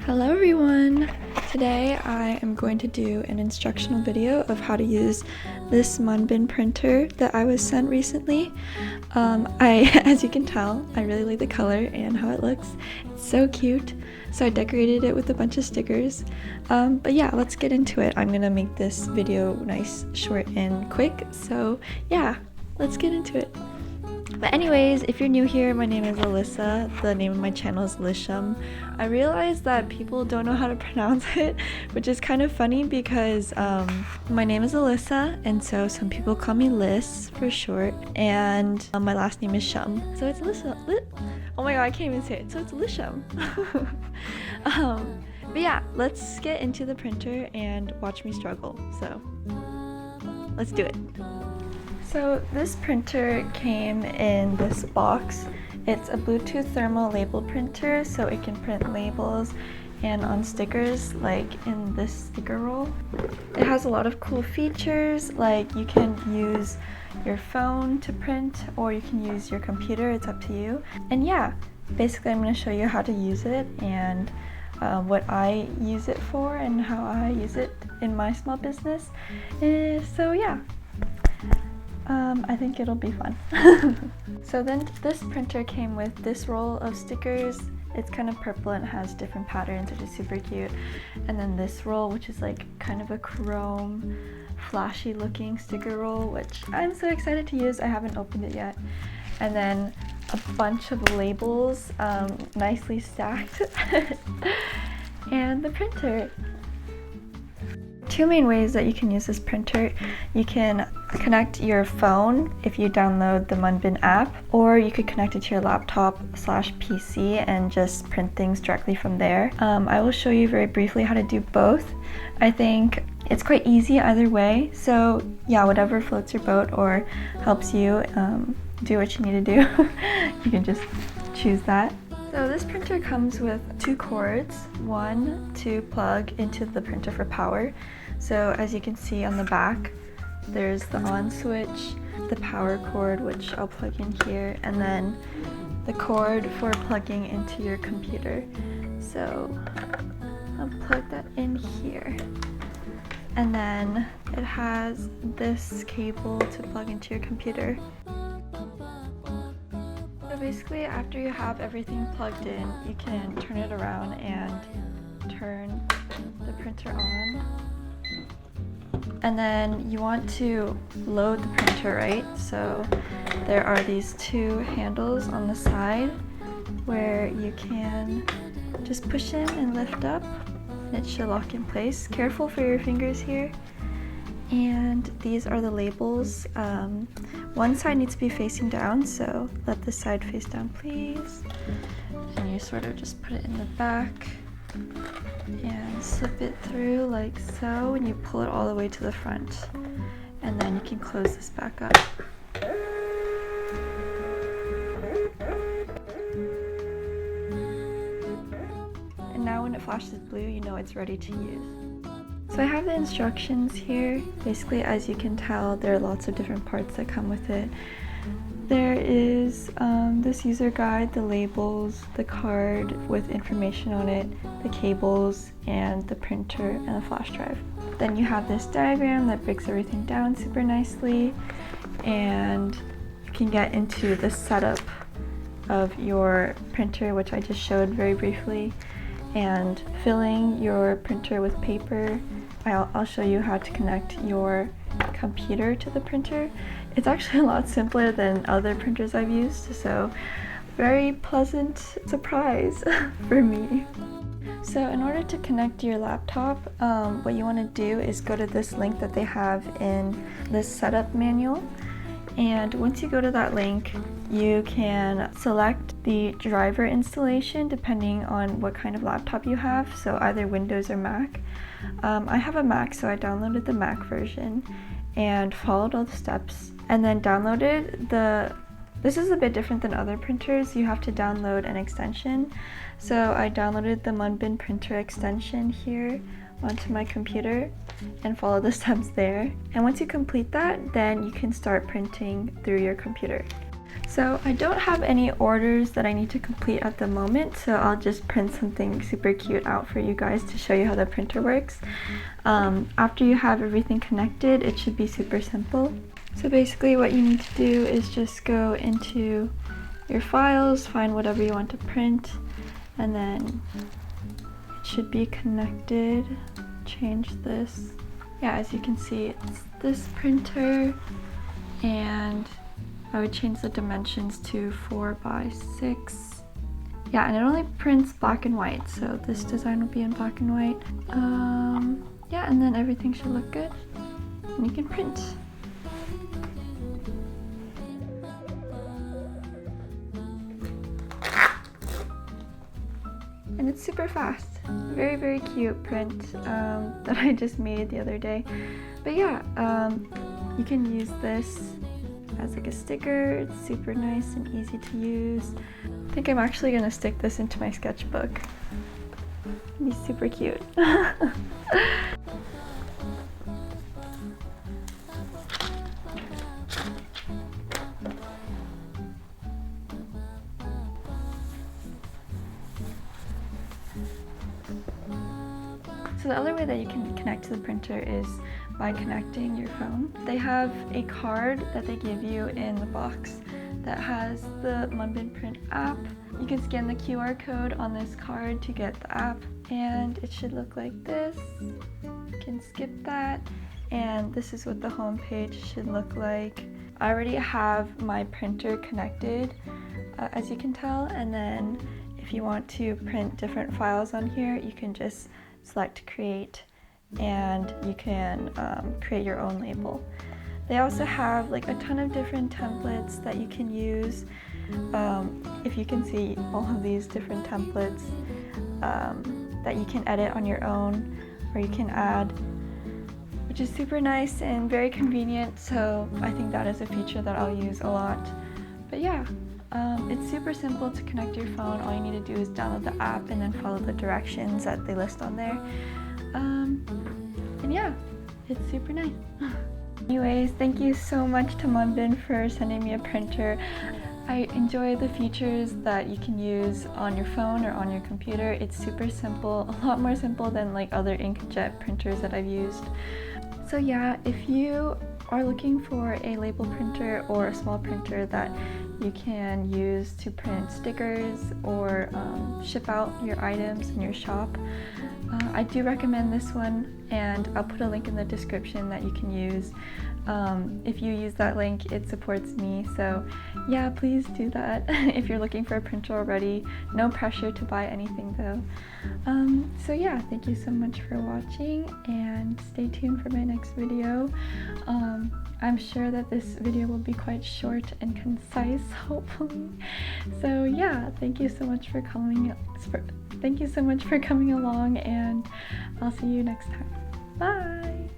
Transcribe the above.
Hello everyone! Today I am going to do an instructional video of how to use this Munbyn printer that I was sent recently. As you can tell, I really like the color and how it looks. It's so cute. So I decorated it with a bunch of stickers. But yeah, let's get into it. I'm gonna make this video nice, short, and quick. So yeah, let's get into it. But anyways, if you're new here, my name is Alyssa. The name of my channel is Lisham. I realized that people don't know how to pronounce it, which is kind of funny because my name is Alyssa, and so some people call me Liz for short, and my last name is Shum. So it's Alyssa. Oh my god, I can't even say it. So it's Lisham. But yeah, let's get into the printer and watch me struggle. So let's do it. So this printer came in this box. It's a Bluetooth thermal label printer, so it can print labels and on stickers like in this sticker roll. It has a lot of cool features, like you can use your phone to print or you can use your computer, it's up to you. And yeah, basically I'm going to show you how to use it and what I use it for and how I use it in my small business. So yeah. I think it'll be fun. So then this printer came with this roll of stickers. It's kind of purple and has different patterns, which is super cute. And then this roll, which is like kind of a chrome, flashy looking sticker roll, which I'm so excited to use. I haven't opened it yet. And then a bunch of labels, nicely stacked. And the printer. Two main ways that you can use this printer. You can connect your phone if you download the Munbyn app, or you could connect it to your laptop/PC and just print things directly from there. I will show you very briefly how to do both. I think it's quite easy either way, so yeah, whatever floats your boat or helps you do what you need to do, you can just choose that. So this printer comes with two cords, one to plug into the printer for power. So as you can see on the back, there's the on switch, the power cord, which I'll plug in here, and then the cord for plugging into your computer. So I'll plug that in here. And then it has this cable to plug into your computer. So basically, after you have everything plugged in, you can turn it around and turn the printer on. And then you want to load the printer, right? So there are these two handles on the side where you can just push in and lift up, and it should lock in place. Careful for your fingers here. And these are the labels. One side needs to be facing down, so let this side face down, please. And you sort of just put it in the back and slip it through like so, and you pull it all the way to the front. And then you can close this back up. And now when it flashes blue, you know it's ready to use. So I have the instructions here. Basically, as you can tell, there are lots of different parts that come with it. There is this user guide, the labels, the card with information on it, the cables, and the printer and the flash drive. Then you have this diagram that breaks everything down super nicely, and you can get into the setup of your printer, which I just showed very briefly, and filling your printer with paper. I'll show you how to connect your computer to the printer. It's actually a lot simpler than other printers I've used, so very pleasant surprise for me. So in order to connect your laptop, what you want to do is go to this link that they have in this setup manual. And once you go to that link, you can select the driver installation depending on what kind of laptop you have, so either Windows or Mac. I have a Mac, so I downloaded the Mac version and followed all the steps, and then downloaded this is a bit different than other printers. You have to download an extension. So I downloaded the Munbyn printer extension here onto my computer and follow the steps there. And once you complete that, then you can start printing through your computer. So I don't have any orders that I need to complete at the moment, so I'll just print something super cute out for you guys to show you how the printer works. After you have everything connected, it should be super simple. So basically what you need to do is just go into your files, find whatever you want to print, and then it should be connected. Change this. Yeah, as you can see, it's this printer, and I would change the dimensions to 4x6. Yeah, and it only prints black and white, so this design will be in black and white. Yeah, and then everything should look good, and you can print. And it's super fast. Very, very cute print that I just made the other day. But yeah, you can use this as like a sticker. It's super nice and easy to use. I think I'm actually gonna stick this into my sketchbook. It'd be super cute. So the other way that you can connect to the printer is by connecting your phone. They have a card that they give you in the box that has the Munbyn Print app. You can scan the QR code on this card to get the app, and it should look like this. You can skip that, and this is what the home page should look like. I already have my printer connected, as you can tell, and then if you want to print different files on here, you can just select create, and you can create your own label. They also have like a ton of different templates that you can use. If you can see all of these different templates that you can edit on your own, or you can add, which is super nice and very convenient. So I think that is a feature that I'll use a lot. But yeah, it's super simple to connect your phone. All you need to do is download the app and then follow the directions that they list on there. And yeah, it's super nice. Anyways, thank you so much to Munbyn for sending me a printer. I enjoy the features that you can use on your phone or on your computer. It's super simple, a lot more simple than like other inkjet printers that I've used. So yeah, if you are looking for a label printer or a small printer that you can use to print stickers or ship out your items in your shop, I do recommend this one, and I'll put a link in the description that you can use. If you use that link, it supports me, so yeah, please do that if you're looking for a printer already. No pressure to buy anything though. So yeah, thank you so much for watching, and stay tuned for my next video. I'm sure that this video will be quite short and concise, hopefully. So yeah, thank you so much for coming along, and I'll see you next time. Bye!